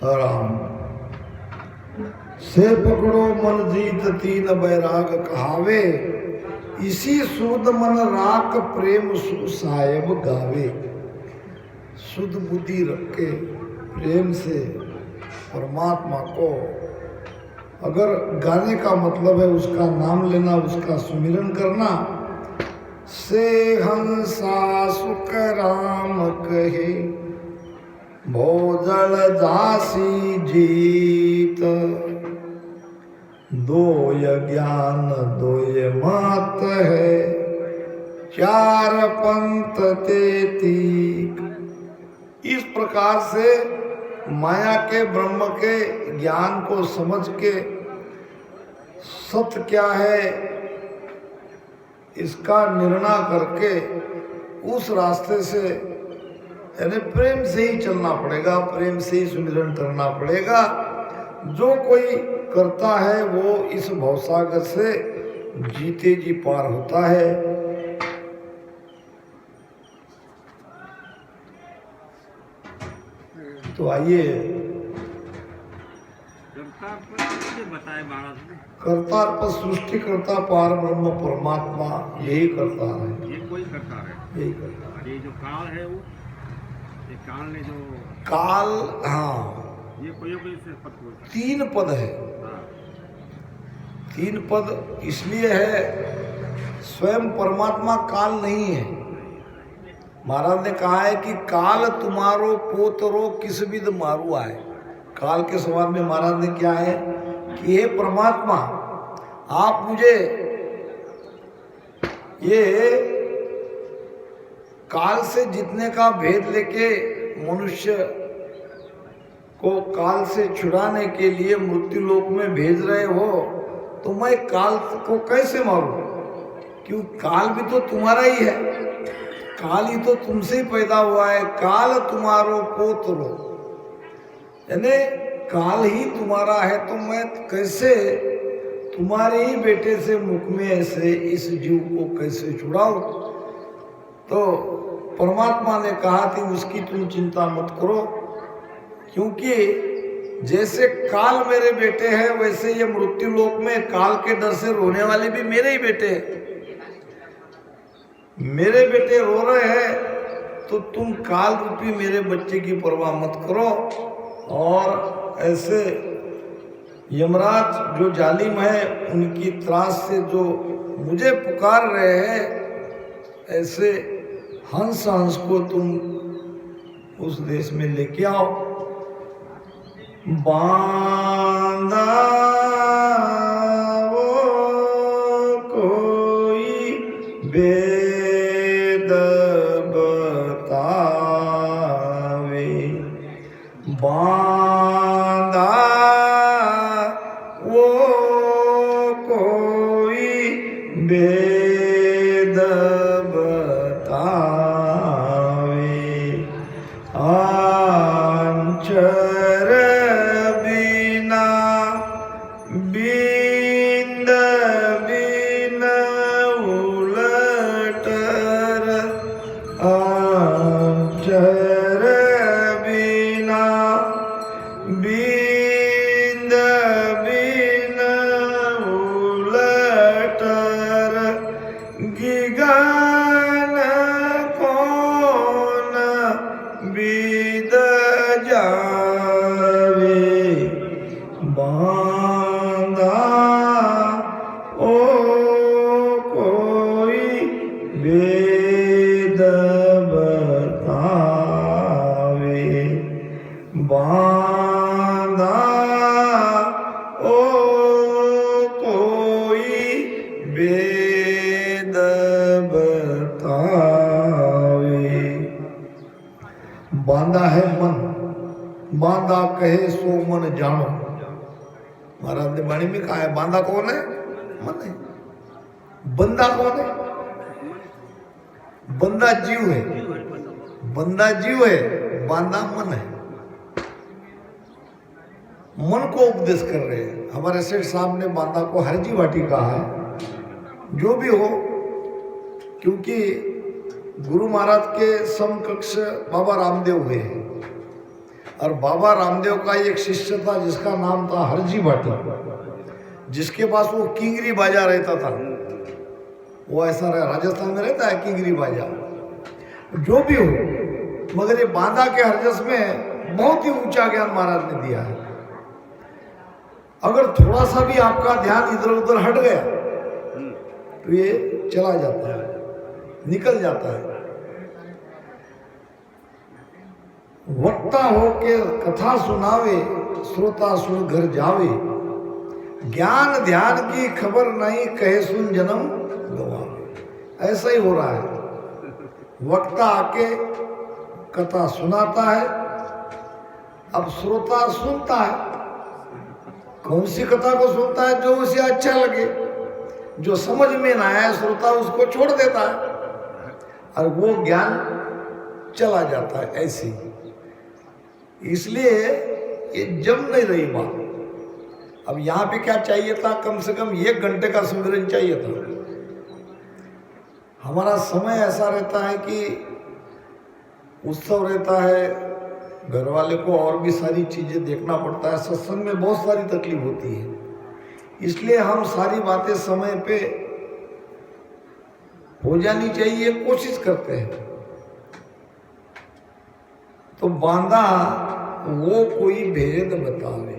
राम से पकड़ो मन जीत तीन बैराग कहावे, इसी शुद्ध मन राख प्रेम सुसायब गावे। शुद्ध बुद्धि रख के प्रेम से परमात्मा को अगर गाने का मतलब है उसका नाम लेना, उसका सुमिरन करना। से हंसा सुख राम कहे, भोजल दासी जीत। दोय ज्ञान दोय मत है, चार पंथ तेतीक। इस प्रकार से माया के ब्रह्म के ज्ञान को समझ के सत्य क्या है इसका निर्णय करके उस रास्ते से यानी प्रेम से ही चलना पड़ेगा, प्रेम से ही सुमिरन करना पड़ेगा। जो कोई करता है वो इस भवसागर से जीते जी पार होता है। तो आइए करता पर सृष्टि करता पार ब्रह्म परमात्मा यही करता है, ये कोई करता है, यही करता है। ये जो काल है वो, ये काल ने जो काल, हाँ ये कोई से पद बोलता है। तीन पद है, तीन पद इसलिए है, स्वयं परमात्मा काल नहीं है। महाराज ने कहा है कि काल तुम्हारो पोतरो किस विद मारू आए। काल के सवाल में महाराज ने क्या है कि हे परमात्मा, आप मुझे ये काल से जीतने का भेद लेके मनुष्य को काल से छुड़ाने के लिए मृत्यु लोक में भेज रहे हो, तो मैं काल को कैसे मारूं? क्यों, काल भी तो तुम्हारा ही है, काल ही तो तुमसे ही पैदा हुआ है। काल तुम्हारो पोतरो, यानी काल ही तुम्हारा है, तो मैं कैसे तुम्हारे ही बेटे से मुख में से इस जीव को कैसे छुड़ाऊं? तो परमात्मा ने कहा कि उसकी तुम चिंता मत करो, क्योंकि जैसे काल मेरे बेटे हैं वैसे ये मृत्यु लोक में काल के डर से रोने वाले भी मेरे ही बेटे हैं। मेरे बेटे रो रहे हैं तो तुम काल रूपी मेरे बच्चे की परवाह मत करो। और ऐसे यमराज जो जालिम है उनकी त्रास से जो मुझे पुकार रहे हैं, ऐसे हंस हंस को तुम उस देश में लेके आओ। बांधा वो कोई वेद बतावे, बांधा वो कोई वेद बतावे। आंचर बिना बिंद बिन उलटर, आंचर बिना बिंद बिन उलटर, गिगन कौन बिद जावे। बांधा ओ कोई वेद बतावे, बांधा ओ कोई वेद बतावे। बांधा है मन, बांधा कहे सो मन जानो। महाराज ने वाणी में कहा है बांधा कौन है? मन है। बंदा कौन है? बंदा जीव है, बंदा जीव है, बांधा मन है। मन को उपदेश कर रहे हैं। हमारे सेठ साहब ने बांधा को हरजी वाटी कहा है। जो भी हो, क्योंकि गुरु महाराज के समकक्ष बाबा रामदेव हुए हैं। और बाबा रामदेव का एक शिष्य था जिसका नाम था हरजी भाटी, जिसके पास वो किंगरी बाजा रहता था। वो ऐसा राजस्थान में रहता है किंगरी बाजा, जो भी हो, मगर ये बांदा के हरजस में बहुत ही ऊंचा ज्ञान महाराज ने दिया है। अगर थोड़ा सा भी आपका ध्यान इधर उधर हट गया तो ये चला जाता है, निकल जाता है। वक्ता हो के कथा सुनावे, श्रोता सुन घर जावे, ज्ञान ध्यान की खबर नहीं, कहे सुन जन्म गवावे। ऐसा ही हो रहा है। वक्ता आके कथा सुनाता है, अब श्रोता सुनता है। कौन सी कथा को सुनता है? जो उसे अच्छा लगे, जो समझ में ना आया श्रोता उसको छोड़ देता है और वो ज्ञान चला जाता है ऐसे। इसलिए ये जम नहीं रही बात। अब यहाँ पे क्या चाहिए था? कम से कम 1 घंटे का सुमिरन चाहिए था। हमारा समय ऐसा रहता है कि उत्सव रहता है, घर वाले को और भी सारी चीजें देखना पड़ता है, सत्संग में बहुत सारी तकलीफ होती है, इसलिए हम सारी बातें समय पे हो जानी चाहिए कोशिश करते हैं। तो बांदा वो कोई भेद बतावे।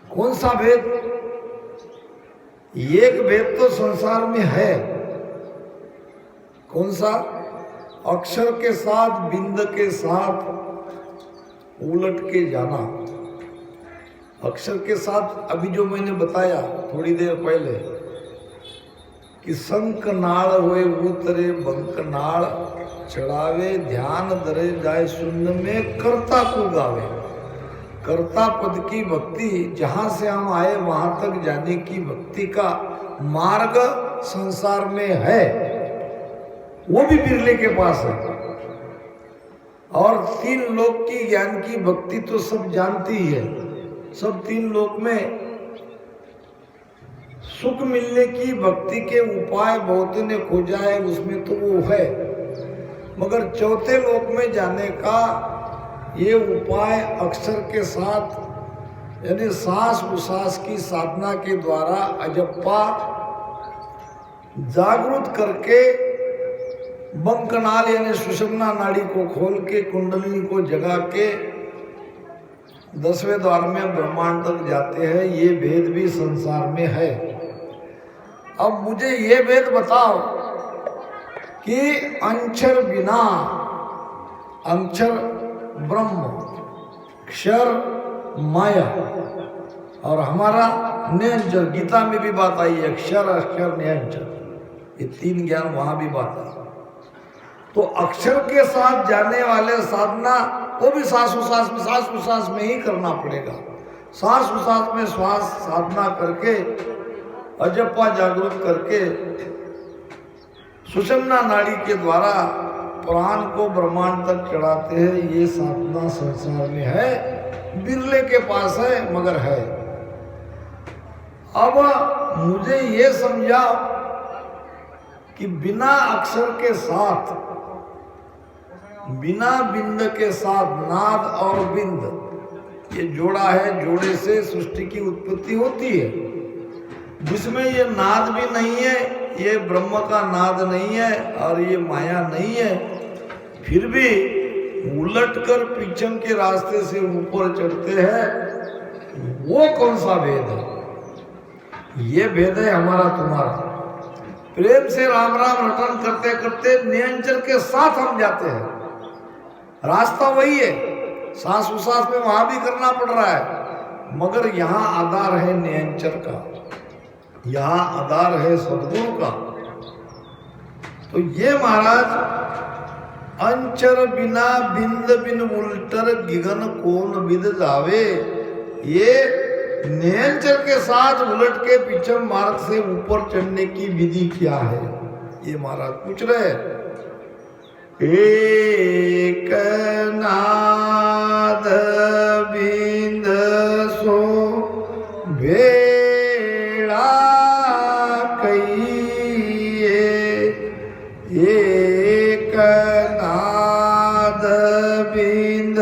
कौन सा भेद? एक भेद तो संसार में है। कौन सा? अक्षर के साथ बिंद के साथ उलट के जाना। अक्षर के साथ अभी जो मैंने बताया थोड़ी देर पहले कि शंख नाड़ हुए उतरे बंक नाड़, चढ़ावे ध्यान दरे जाए शून्य में, कर्ता को गावे। कर्ता पद की भक्ति, जहां से हम आए वहां तक जाने की भक्ति का मार्ग संसार में है, वो भी बिरले के पास है। और 3 लोक की ज्ञान की भक्ति तो सब जानती ही है। सब 3 लोक में सुख मिलने की भक्ति के उपाय बहुत ने खोजा है, उसमें तो वो है। मगर 4थे लोक में जाने का ये उपाय अक्षर के साथ, यानी सांस उसास की साधना के द्वारा अजप्पा जागृत करके बंकनाल यानी सुषुम्ना नाड़ी को खोल के कुंडलिनी को जगा के 10वें द्वार में ब्रह्मांड तक जाते हैं। ये भेद भी संसार में है। अब मुझे ये भेद बताओ कि अक्षर बिना, अक्षर ब्रह्म, क्षर माया और हमारा निरंजन, गीता में भी बात आई है, अक्षर अक्षर निरंजन, ये 3 ज्ञान वहां भी बात है। तो अक्षर के साथ जाने वाले साधना वो भी सांस उसास में ही करना पड़ेगा। सांस उसास में श्वास साधना करके अजप्पा जागृत करके सुषुम्ना नाड़ी के द्वारा प्राण को ब्रह्मांड तक चढ़ाते हैं। ये साधना संसार में है, बिरले के पास है, मगर है। अब मुझे ये समझाओ कि बिना अक्षर के साथ, बिना बिंद के साथ, नाद और बिंद ये जोड़ा है, जोड़े से सृष्टि की उत्पत्ति होती है। जिसमें ये नाद भी नहीं है, ये ब्रह्म का नाद नहीं है और ये माया नहीं है, फिर भी उलटकर पीछम के रास्ते से ऊपर चढ़ते हैं। वो कौन सा भेद है? ये भेद है हमारा तुम्हारा। प्रेम से राम राम रटन करते करते निरंजन के साथ हम जाते हैं। रास्ता वही है, सांस उसास में वहां भी करना पड़ रहा है, मगर यहाँ आधार है निरंजन का, यहाँ आधार है सद्गुरु का। तो ये महाराज अंचर बिना बिंद बिन उल्टर गिगन कौन विद जावे, ये निरंजन के साथ उलट के पिछम मार्ग से ऊपर चढ़ने की विधि क्या है, ये महाराज पूछ रहे हैं। एक नाद बिंद सो भेड़ा कहिए, एक नाद बिंद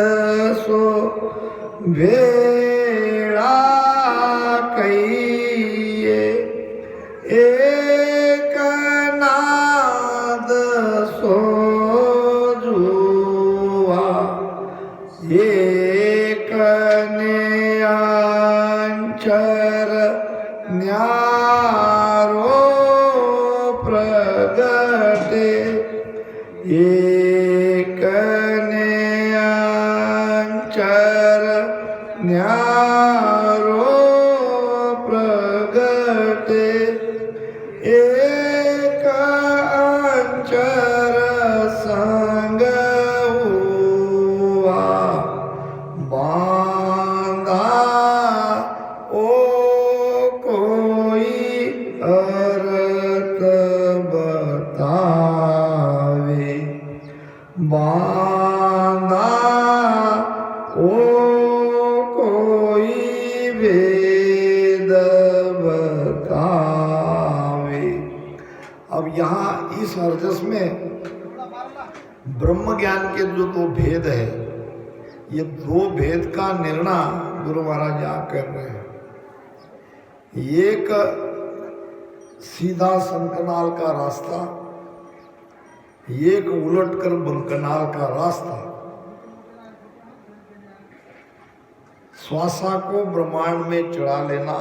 भेड़ा कहिए एक नाद सो जुआ एक न्यांचर न्यारो प्रगटे एक न्यांचर न्यारो प्रगटे एक अंचर संग हुआ बांधा ओ कोई अर्थ बतावे बांधा ओ कोई वेद बतावे। अब यहाँ इस अर्जस में ब्रह्म ज्ञान के जो दो भेद है, ये दो भेद का निर्णय गुरु महाराज यहाँ कर रहे हैं। एक सीधा संकनाल का रास्ता, एक उलटकर बंकनाल का रास्ता। श्वासा को ब्रह्मांड में चढ़ा लेना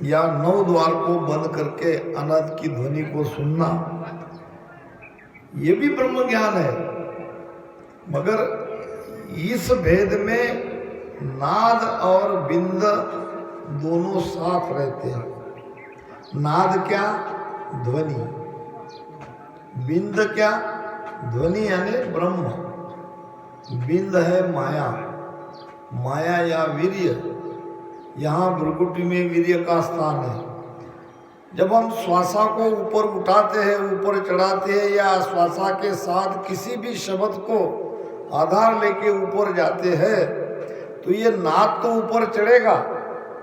या नौ द्वार को बंद करके अनंत की ध्वनि को सुनना, ये भी ब्रह्म ज्ञान है। मगर इस भेद में नाद और बिंद दोनों साथ रहते हैं। नाद क्या? ध्वनि। बिंद क्या? ध्वनि यानी ब्रह्म। बिंद है माया, माया या वीर्य। यहाँ भ्रुकुटी में वीर्य का स्थान है। जब हम श्वासा को ऊपर उठाते हैं, ऊपर चढ़ाते हैं, या श्वासा के साथ किसी भी शब्द को आधार लेके ऊपर जाते हैं, तो ये नाद तो ऊपर चढ़ेगा,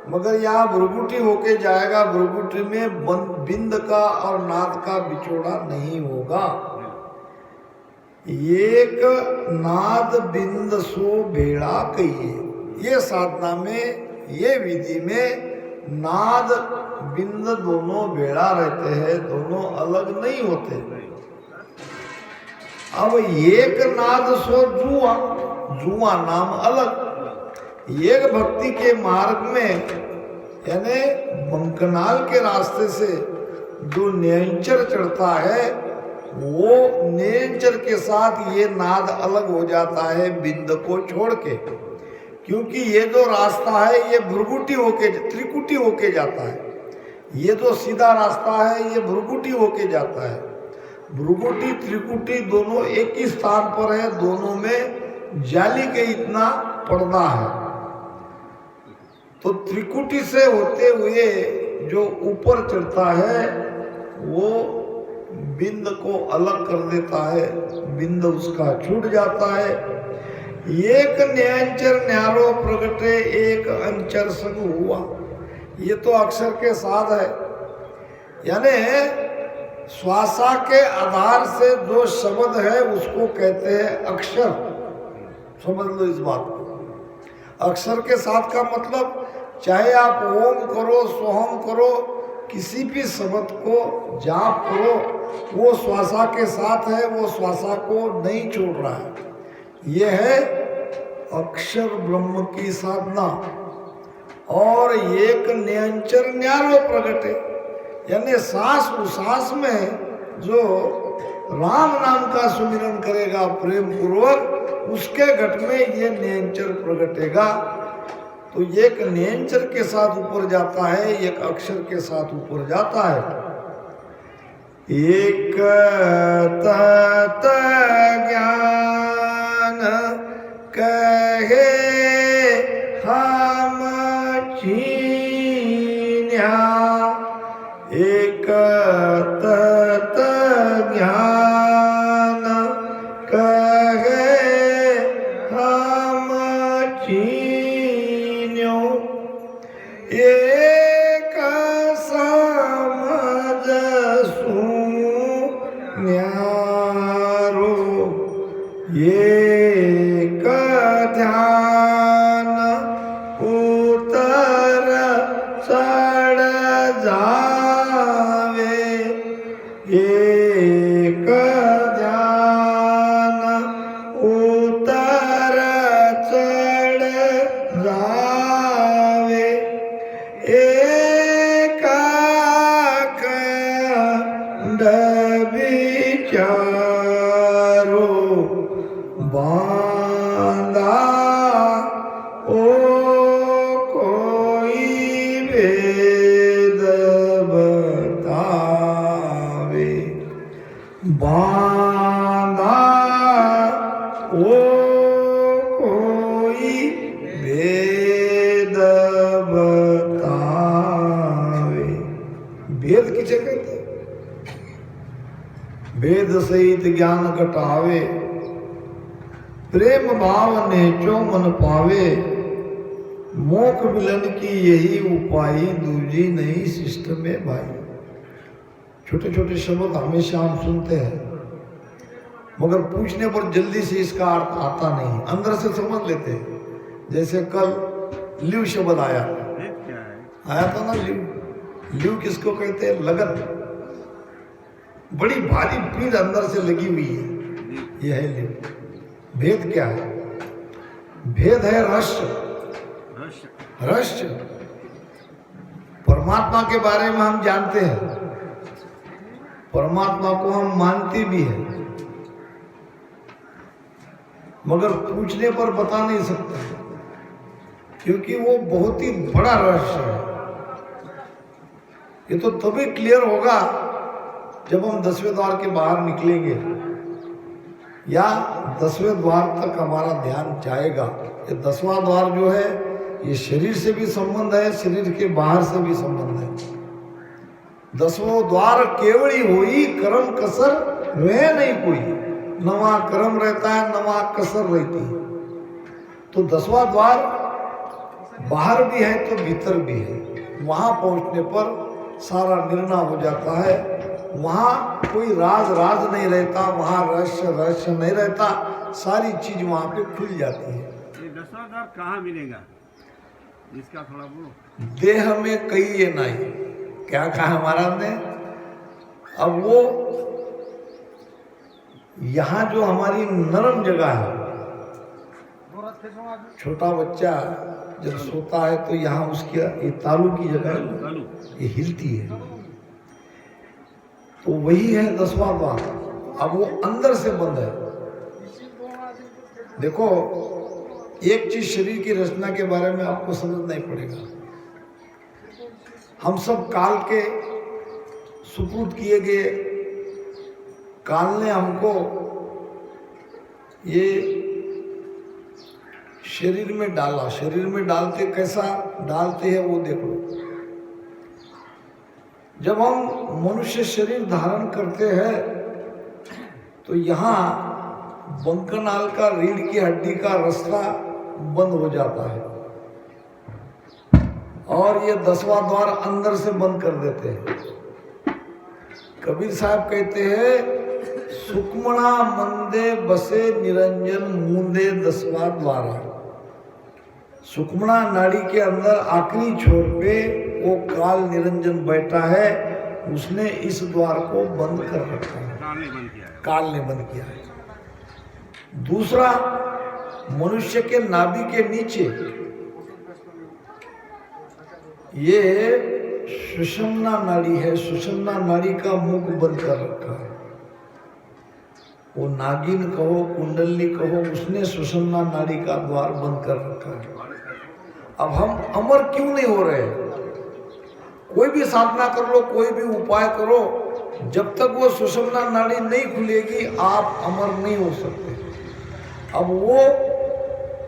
मगर यहाँ भ्रुकुटी होके जाएगा। भ्रुकुटी में बिंद का और नाद का बिछोड़ा नहीं होगा। एक नाद बिंद सो भेड़ा कहिए। ये साधना में, ये विधि में नाद बिंद दोनों भेड़ा रहते हैं, दोनों अलग नहीं होते। अब एक नाद सो जुआ, जुआ नाम अलग। एक भक्ति के मार्ग में यानी बंकनाल के रास्ते से जो न्यांचर चढ़ता है, वो न्यांचर के साथ ये नाद अलग हो जाता है बिंद को छोड़ के। क्योंकि ये जो रास्ता है ये भ्रुकुटी होके, त्रिकुटी होके जाता है। ये जो सीधा रास्ता है ये भ्रुकुटी होके जाता है। भ्रुकुटी त्रिकुटी दोनों एक ही स्थान पर है, दोनों में जाली के इतना पर्दा है। तो त्रिकुटी से होते हुए जो ऊपर चढ़ता है वो बिंद को अलग कर देता है, बिंद उसका छूट जाता है। एक न्यांचर न्यारो प्रगटे एक अंचर संग हुआ, ये तो अक्षर के साथ है। यानी श्वासा के आधार से जो शब्द है उसको कहते हैं अक्षर। समझ लो इस बात को। अक्षर के साथ का मतलब, चाहे आप ओम करो, सोहम करो, किसी भी शब्द को जाप करो, वो श्वासा के साथ है, वो श्वासा को नहीं छोड़ रहा है। ये है अक्षर ब्रह्म की साधना। और एक न्यांचर न्यारो प्रगटे, यानी सांस उसास में जो राम नाम का सुमिरन करेगा प्रेम पूर्वक, उसके घट में ये न्यांचर प्रगटेगा। तो एक न्यांचर के साथ ऊपर जाता है, एक अक्षर के साथ ऊपर जाता है। एक तत् ज्ञान कहे हम छीन्या, एक तत् ज्ञान कहे हम छीन्यो, एक समझ सुन्यारो, एक ध्यान भेद सहित ज्ञान घटावे, प्रेम भाव नेचो मन पावे, मोख मिलन की यही उपाय, दूजी नहीं शिष्ट में भाई। छोटे छोटे शब्द हमेशा हम सुनते हैं, मगर पूछने पर जल्दी से इसका अर्थ आता नहीं, अंदर से समझ लेते हैं। जैसे कल लिव शब्द आया, क्या है? आया था ना लिव। लिव किसको कहते हैं? लगन। बड़ी भारी पीड़ अंदर से लगी हुई है, यह है लिव। भेद क्या है? भेद है रहस्य। रहस्य परमात्मा के बारे में हम जानते हैं, परमात्मा को हम मानते भी हैं, मगर पूछने पर बता नहीं सकते, क्योंकि वो बहुत ही बड़ा रहस्य है। ये तो तभी क्लियर होगा जब हम 10वें द्वार के बाहर निकलेंगे, या 10वें द्वार तक हमारा ध्यान जाएगा। ये 10वां द्वार जो है, ये शरीर से भी संबंध है, शरीर के बाहर से भी संबंध है। 10वां द्वार केवड़ी हुई, कर्म कसर वह नहीं कोई। नवा कर्म रहता है, नवा कसर रहती है। तो 10वां द्वार बाहर भी है तो भीतर भी है। वहां पहुंचने पर सारा निर्णय हो जाता है। वहां कोई राज नहीं रहता, वहां रहस्य नहीं रहता, सारी चीज वहां पे खुल जाती है। ये 10वां द्वार कहाँ मिलेगा? इसका थोड़ा बोलो। देह में कई ये नहीं, क्या कहा महाराज ने? अब वो यहाँ जो हमारी नरम जगह है, छोटा बच्चा जब सोता है तो यहाँ उसकी ये तालू की जगह है, ये हिलती है, तो वही है 10वां द्वार। अब वो अंदर से बंद है। देखो, एक चीज शरीर की रचना के बारे में आपको समझना ही पड़ेगा। हम सब काल के सुपुर्द किए गए, काल ने हमको ये शरीर में डाला। शरीर में डालते कैसा डालते हैं वो देखो। जब हम मनुष्य शरीर धारण करते हैं तो यहाँ बंकनाल का, रीढ़ की हड्डी का रास्ता बंद हो जाता है, और ये 10वां द्वार अंदर से बंद कर देते हैं। कबीर साहब कहते हैं, सुक्मणा मंदे बसे निरंजन मूंदे 10वां द्वारा। सुक्मणा नाड़ी के अंदर आखिरी छोर पे वो काल निरंजन बैठा है, उसने इस द्वार को बंद कर रखा है, काल ने बंद किया है। दूसरा, मनुष्य के नाभि के नीचे ये सुषुम्ना नाड़ी है, सुषुम्ना नाड़ी का मुख बंद कर रखा है। वो नागिन कहो, कुंडली कहो, उसने सुषुम्ना नाड़ी का द्वार बंद कर रखा है। अब हम अमर क्यों नहीं हो रहे? कोई भी साधना कर लो, कोई भी उपाय करो, जब तक वो सुषुम्ना नाड़ी नहीं खुलेगी आप अमर नहीं हो सकते। अब वो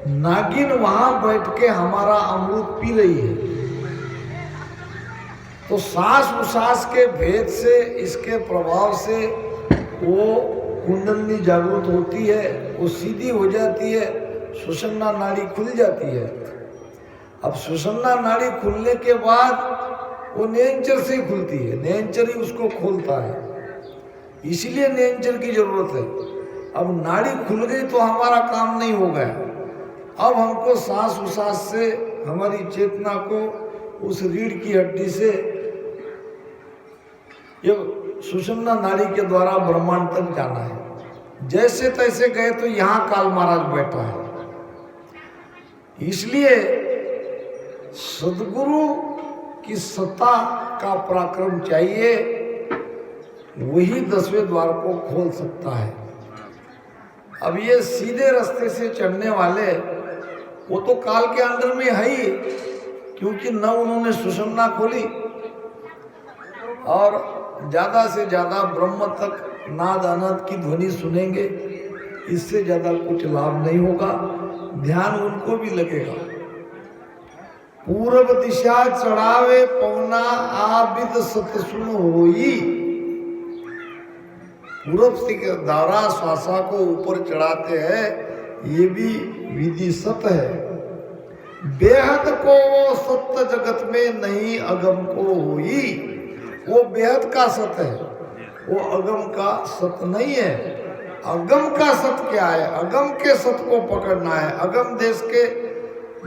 नागिन वहां बैठ के हमारा अमृत पी रही है, तो सांस उसास के भेद से, इसके प्रभाव से वो कुंडली जागृत होती है, वो सीधी हो जाती है, सुषुम्ना नाड़ी खुल जाती है। अब सुषुम्ना नाड़ी खुलने के बाद वो नैंचर से ही खुलती है, नैंचर ही उसको खोलता है, इसलिए नैंचर की जरूरत है। अब नाड़ी खुल गई तो हमारा काम नहीं हो गया। अब हमको सांस उसास से हमारी चेतना को उस रीढ़ की हड्डी से ये सुषुम्ना नाड़ी के द्वारा ब्रह्मांड तक जाना है। जैसे तैसे गए तो यहाँ काल महाराज बैठा है। इसलिए सदगुरु की सत्ता का पराक्रम चाहिए, वही 10वें द्वार को खोल सकता है। अब ये सीधे रास्ते से चढ़ने वाले वो तो काल के अंडर में है ही, क्योंकि न उन्होंने सुषुम्ना खोली, और ज्यादा से ज्यादा ब्रह्म तक नाद अनाद की ध्वनि सुनेंगे, इससे ज्यादा कुछ लाभ नहीं होगा। ध्यान उनको भी लगेगा। पूर्व दिशा चढ़ावे पौना आबिद सतसुन होई, पूरब से द्वारा श्वासा को ऊपर चढ़ाते हैं, ये भी विधि सत है। बेहद को वो सत्य जगत में नहीं अगम को हुई, वो बेहद का सत है, वो अगम का सत नहीं है। अगम का सत क्या है? अगम के सत को पकड़ना है, अगम देश के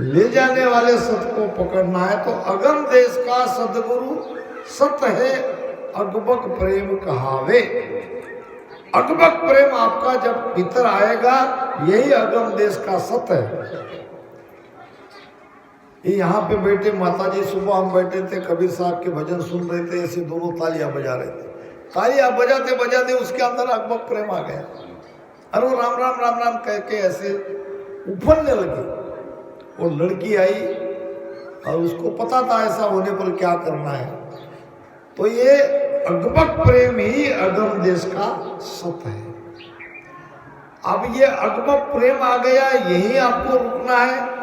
ले जाने वाले सत को पकड़ना है। तो अगम देश का सदगुरु सत है, अगबक प्रेम कहावे। अगबक प्रेम आपका जब भीतर आएगा, यही अगम देश का सत है। ये यहाँ पे बैठे माता जी, सुबह हम बैठे थे, कबीर साहब के भजन सुन रहे थे, ऐसे दोनों तालियां बजा रहे थे। तालियां बजाते बजाते उसके अंदर अकबक प्रेम आ गया, और वो राम राम राम राम कह के ऐसे उफलने लगी। वो लड़की आई और उसको पता था ऐसा होने पर क्या करना है। तो ये अकबक प्रेम ही अगम देश का सत है। अब ये अकबक प्रेम आ गया, यही आपको रुकना है।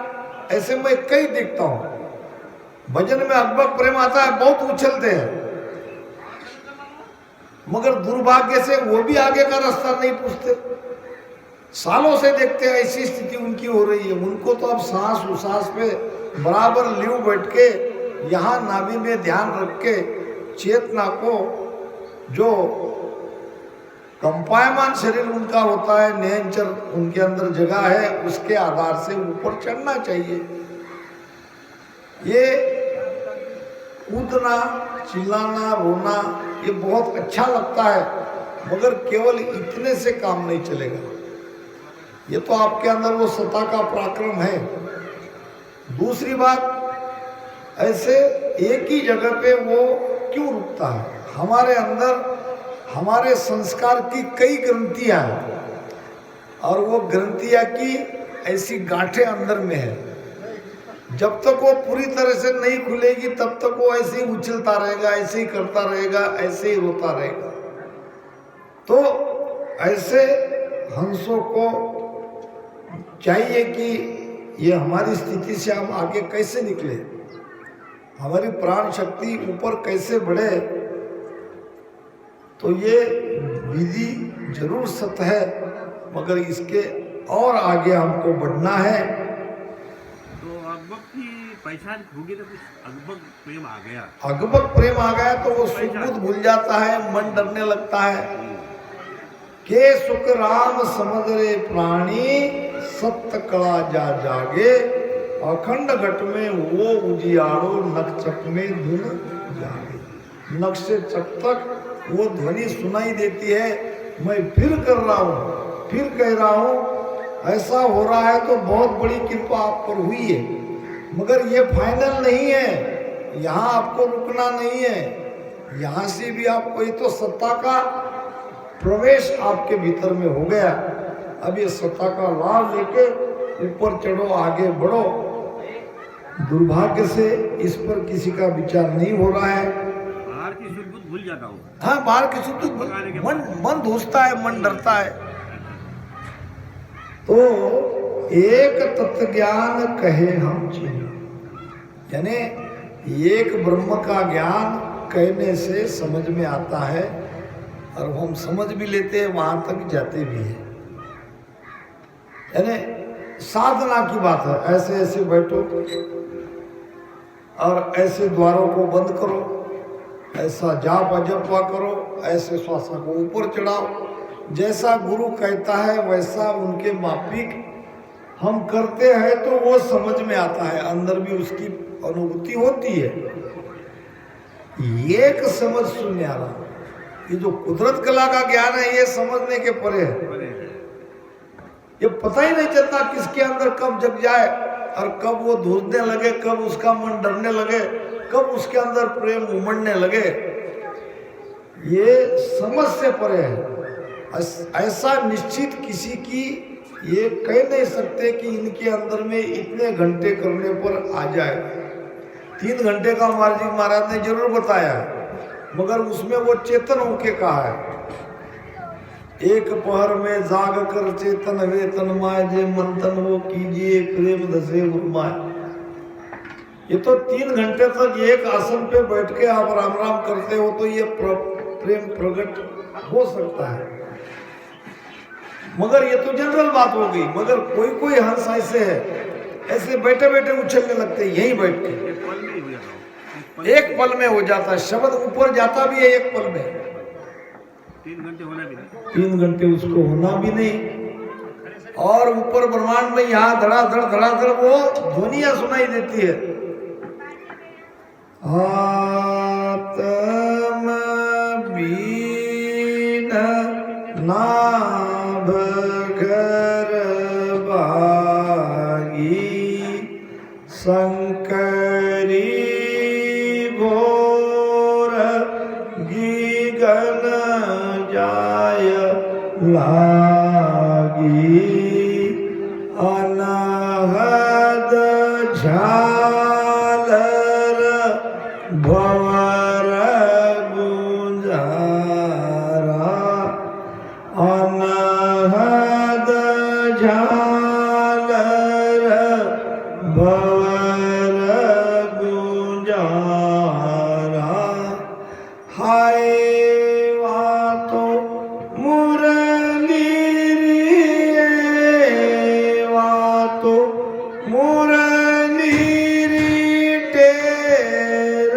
ऐसे मैं कई देखता हूं भजन में अकबक प्रेम आता है, बहुत उछलते हैं, मगर दुर्भाग्य से वो भी आगे का रास्ता नहीं पूछते। सालों से देखते हैं ऐसी स्थिति उनकी हो रही है। उनको तो अब सांस उसास पे बराबर लीव बैठ के, यहाँ नाभि में ध्यान रख के चेतना को, जो कंपायमान शरीर उनका होता है, नयनचर उनके अंदर जगह है, उसके आधार से ऊपर चढ़ना चाहिए। ये कूदना, चिल्लाना, रोना ये बहुत अच्छा लगता है, मगर केवल इतने से काम नहीं चलेगा। ये तो आपके अंदर वो सत्ता का पराक्रम है। दूसरी बात, ऐसे एक ही जगह पे वो क्यों रुकता है? हमारे अंदर हमारे संस्कार की कई ग्रंथियां हैं, और वो ग्रंथियां की ऐसी गांठें अंदर में है। जब तक वो पूरी तरह से नहीं खुलेगी, तब तक वो ऐसे ही उछलता रहेगा, ऐसे ही करता रहेगा, ऐसे ही रोता रहेगा। तो ऐसे हंसों को चाहिए कि ये हमारी स्थिति से हम आगे कैसे निकले, हमारी प्राण शक्ति ऊपर कैसे बढ़े। तो ये विधि जरूर सत्य है, मगर इसके और आगे हमको बढ़ना है। तो अकबक की पहचान होगी तो कुछ अकबक प्रेम आ गया, अकबक प्रेम आ गया तो वो सुख बुद्ध भूल जाता है, मन डरने लगता है। के सुख राम समझ रे प्राणी, सत्य कला जा जागे, अखंड घट में वो उजियारो, नक्षक में धुन जागे। नक्श से चक तक वो ध्वनि सुनाई देती है, मैं फिर कर रहा हूँ, फिर कह रहा हूँ। ऐसा हो रहा है तो बहुत बड़ी कृपा आप पर हुई है, मगर ये फाइनल नहीं है, यहाँ आपको रुकना नहीं है। यहाँ से भी आपको ये तो सत्ता का प्रवेश आपके भीतर में हो गया। अब ये सत्ता का लाभ लेके ऊपर चढ़ो, आगे बढ़ो। दुर्भाग्य से इस पर किसी का विचार नहीं हो रहा है। बाहर की सुख बुद्ध भूल जाता हूँ। हाँ, बाहर की सुख मन धूसता है, मन डरता है। तो एक तत्व ज्ञान कहे हम चीन, यानी एक ब्रह्म का ज्ञान कहने से समझ में आता है, और हम समझ भी लेते हैं, वहां तक जाते भी हैं। यानी साधना की बात है। ऐसे ऐसे बैठो और ऐसे द्वारों को बंद करो, ऐसा जाप अजपा करो, ऐसे श्वासा को ऊपर चढ़ाओ। जैसा गुरु कहता है वैसा उनके माफिक हम करते हैं तो वो समझ में आता है, अंदर भी उसकी अनुभूति होती है। एक समझ सुन्यारा, ये जो कुदरत कला का ज्ञान है ये समझने के परे है। ये पता ही नहीं चलता किसके अंदर कब जग जाए और कब वो धूसने लगे, कब उसका मन डरने लगे, कब उसके अंदर प्रेम उमड़ने लगे। ये समझ से परे है। ऐसा निश्चित किसी की ये कह नहीं सकते कि इनके अंदर में इतने घंटे करने पर आ जाए। 3 घंटे का जी महाराज ने जरूर बताया, मगर उसमें वो चेतन होके कहा है। एक पहर में जाग कर चेतन वेतन माय, जे मंथन वो कीजिए प्रेम दसे उर्माय। ये तो 3 घंटे तक एक आसन पे बैठ के आप राम राम करते हो तो ये प्रेम प्रकट हो सकता है। मगर ये तो जनरल बात हो गई। मगर कोई कोई हंस ऐसे है, ऐसे बैठे बैठे उछलने लगते हैं यहीं बैठ के, एक पल में ही हो जाता हूँ। एक पल में हो जाता है। शब्द ऊपर जाता भी है एक पल में, 3 घंटे होना भी नहीं। 3 घंटे उसको होना भी नहीं। और ऊपर ब्रह्मांड में यहाँ धड़ाधड़ वो ध्वनियां सुनाई देती है। आत्म बीन नाभ घर बागी शंकरी भोर गीगन जाय लागी अनहद झालर भवर गुंजारा अनहद झालर भवर गुंजारा हाय वातो मुरली वातो मुरली टेर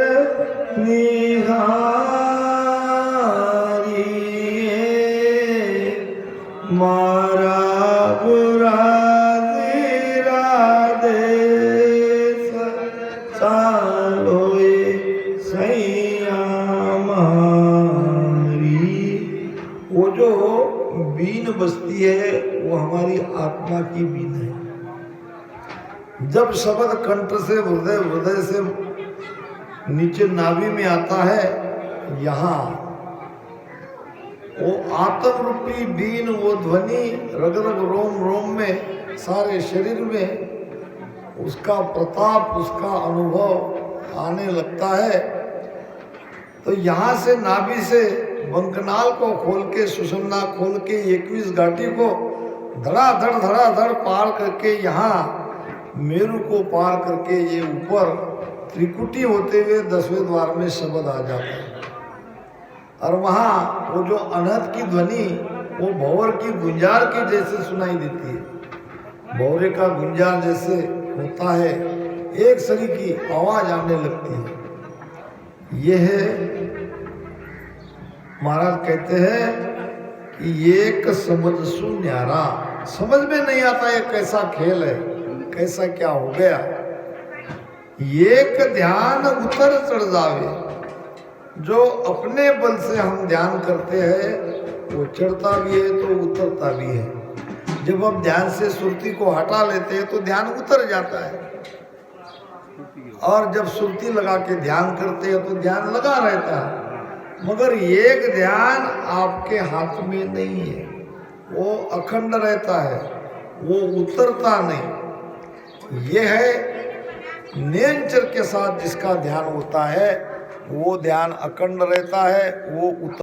निहारी मारा बुरा देश सालोए सैया मारी। वो जो बीन बजती है वो हमारी आत्मा की बीन है। जब शब्द कंठ से हृदय से नीचे नाभि में आता है, यहाँ वो आत्म रूपी बीन, वो ध्वनि रग रग रोम रोम में, सारे शरीर में उसका प्रताप, उसका अनुभव आने लगता है। तो यहाँ से नाभि से बंकनाल को खोल के, सुषुम्ना खोल के 21 घाटी को धड़ाधड़ पार करके, यहाँ मेरु को पार करके ये ऊपर त्रिकुटी होते हुए 10वें द्वार में शब्द आ जाता है। और वहाँ वो जो अनहद की ध्वनि वो भंवर की गुंजार की जैसे सुनाई देती है। भंवरे का गुंजार जैसे होता है, एक सरी की आवाज आने लगती है। ये है, महाराज कहते हैं कि एक समझ सु न्यारा। समझ में नहीं आता ये कैसा खेल है, कैसा क्या हो गया। एक ध्यान उतर चढ़ जावे, जो अपने बल से हम ध्यान करते हैं वो चढ़ता भी है तो उतरता भी है। जब हम ध्यान से सुरती को हटा लेते हैं तो ध्यान उतर जाता है, और जब सुरती लगा के ध्यान करते हैं तो ध्यान लगा रहता है। मगर एक ध्यान आपके हाथ में नहीं है, वो अखंड रहता है, वो उतरता नहीं। ये है नेचर के साथ जिसका ध्यान होता है, वो ध्यान अखंड रहता है, वो उतर